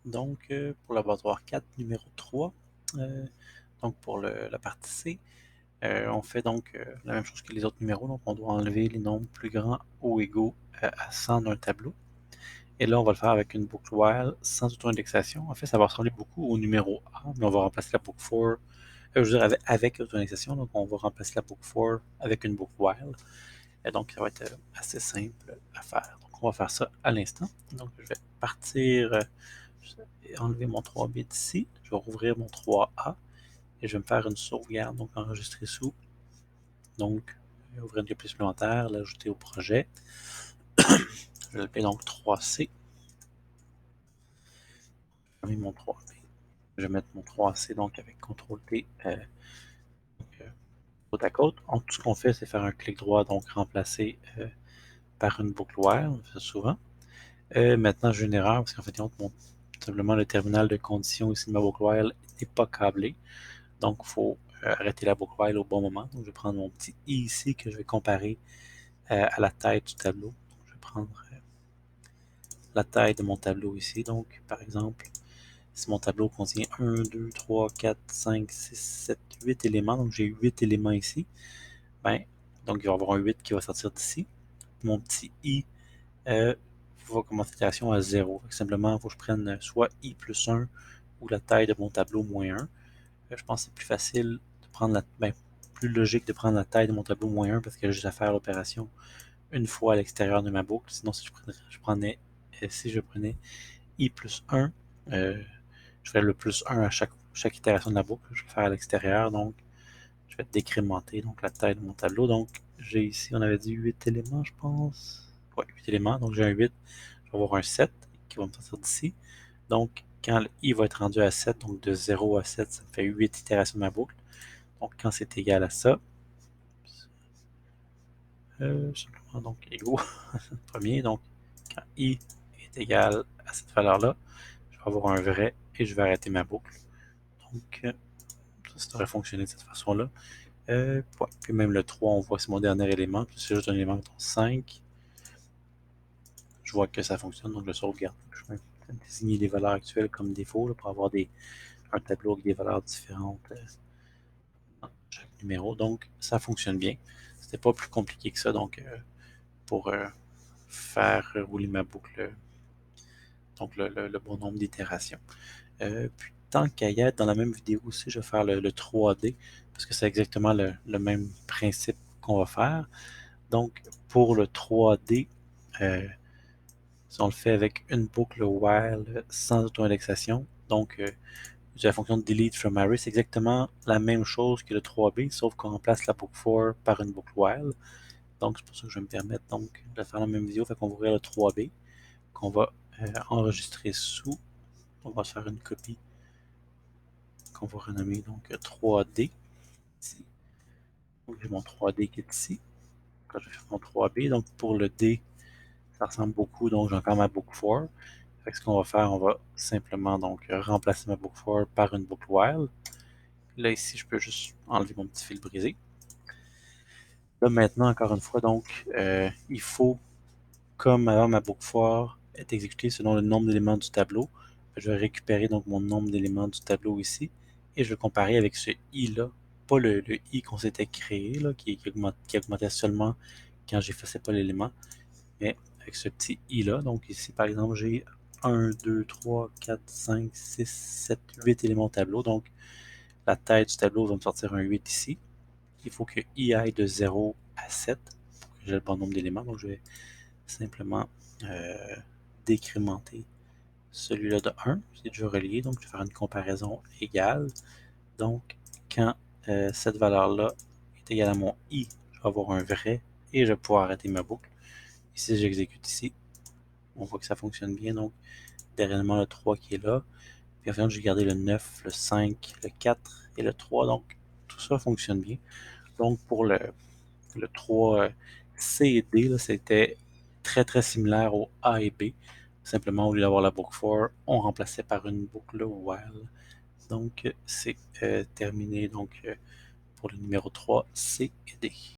Donc, pour laboratoire 4, numéro 3, donc pour la partie C, on fait donc la même chose que les autres numéros. Donc, on doit enlever les nombres plus grands ou égaux à 100 d'un tableau. Et là, on va le faire avec une boucle while sans auto-indexation. En fait, ça va ressembler beaucoup au numéro A, mais on va remplacer la boucle for, je veux dire avec auto-indexation. Donc, on va remplacer la boucle for avec une boucle while. Et donc, ça va être assez simple à faire. Donc, on va faire ça à l'instant. Donc, je vais partir et enlever mon 3 bits ici. Je vais rouvrir mon 3A et je vais me faire une sauvegarde, donc enregistrer sous. Donc, ouvrir une copie supplémentaire, l'ajouter au projet. Je vais l'appeler donc 3C. Fermer mon 3B. Je vais mettre mon 3C donc avec CTRL-T côte à côte. Donc, tout ce qu'on fait, c'est faire un clic droit, donc remplacer par une boucle while, on fait ça souvent. Maintenant, j'ai une erreur parce qu'en fait, simplement le terminal de condition ici de ma boucle while n'est pas câblé. Donc, il faut arrêter la boucle while au bon moment. Donc, je vais prendre mon petit i ici que je vais comparer à la taille du tableau. Donc, je vais prendre la taille de mon tableau ici. Donc, par exemple, si mon tableau contient 1, 2, 3, 4, 5, 6, 7, 8 éléments, donc j'ai 8 éléments ici, ben, donc il va y avoir un 8 qui va sortir d'ici. Mon petit i va commencer l'itération à 0. Simplement, il faut que je prenne soit i plus 1 ou la taille de mon tableau moins 1. Je pense que c'est plus facile de prendre plus logique de prendre la taille de mon tableau moins 1 parce que j'ai juste à faire l'opération une fois à l'extérieur de ma boucle. Sinon, si je prenais i plus 1, je ferais le plus 1 à chaque itération de la boucle. Je vais faire à l'extérieur, donc je vais décrémenter donc, la taille de mon tableau. Donc, j'ai ici, on avait dit 8 éléments, je pense. Oui, 8 éléments. Donc, j'ai un 8. Je vais avoir un 7 qui va me sortir d'ici. Donc, quand le i va être rendu à 7, donc de 0 à 7, ça me fait 8 itérations de ma boucle. Donc, quand c'est égal à ça, simplement donc égaux, premier. Donc, quand i est égal à cette valeur-là, je vais avoir un vrai et je vais arrêter ma boucle. Donc, ça devrait fonctionner de cette façon-là. Ouais. Puis même le 3, on voit que c'est mon dernier élément. Puis c'est juste un élément, 5. Je vois que ça fonctionne, donc je le sauvegarde. Je vais désigner les valeurs actuelles comme défaut là, pour avoir un tableau avec des valeurs différentes dans chaque numéro. Donc, ça fonctionne bien. C'était pas plus compliqué que ça, donc pour faire rouler ma boucle, donc le bon nombre d'itérations. Puis tant qu'à y être, dans la même vidéo aussi, je vais faire le 3D, parce que c'est exactement le même principe qu'on va faire. Donc, pour le 3D, si on le fait avec une boucle while sans auto-indexation, donc la fonction de delete from array, c'est exactement la même chose que le 3B, sauf qu'on remplace la boucle for par une boucle while. Donc, c'est pour ça que je vais me permettre donc, de faire la même vidéo. Fait qu'on va ouvrir le 3B, qu'on va enregistrer sous. On va se faire une copie qu'on va renommer donc 3D. Ici. Donc, j'ai mon 3D qui est ici. Quand je vais faire mon 3B, donc pour le D, ça ressemble beaucoup, donc j'ai encore ma boucle for. Fait que ce qu'on va faire, on va simplement donc remplacer ma boucle for par une boucle while. Là, ici, je peux juste enlever mon petit fil brisé. Là, maintenant, encore une fois, donc, il faut, comme avant ma boucle for est exécutée selon le nombre d'éléments du tableau, je vais récupérer donc mon nombre d'éléments du tableau ici et je vais comparer avec ce i-là, pas le i qu'on s'était créé, là, qui augmentait seulement quand j'effaçais pas l'élément, mais avec ce petit i-là. Donc ici, par exemple, j'ai 1, 2, 3, 4, 5, 6, 7, 8 éléments au tableau. Donc, la taille du tableau va me sortir un 8 ici. Il faut que i aille de 0 à 7 pour que j'ai le bon nombre d'éléments. Donc, je vais simplement décrémenter celui-là de 1. C'est déjà relié, donc je vais faire une comparaison égale. Donc, quand cette valeur-là est égale à mon i, je vais avoir un vrai et je vais pouvoir arrêter ma boucle. Ici, j'exécute ici. On voit que ça fonctionne bien. Donc, dernièrement, le 3 qui est là. Puis en fait, j'ai gardé le 9, le 5, le 4 et le 3. Donc, tout ça fonctionne bien. Donc, pour le 3 C et D, c'était très très similaire au A et B. Simplement, au lieu d'avoir la boucle for, on remplaçait par une boucle while. Donc, c'est terminé donc, pour le numéro 3 C et D.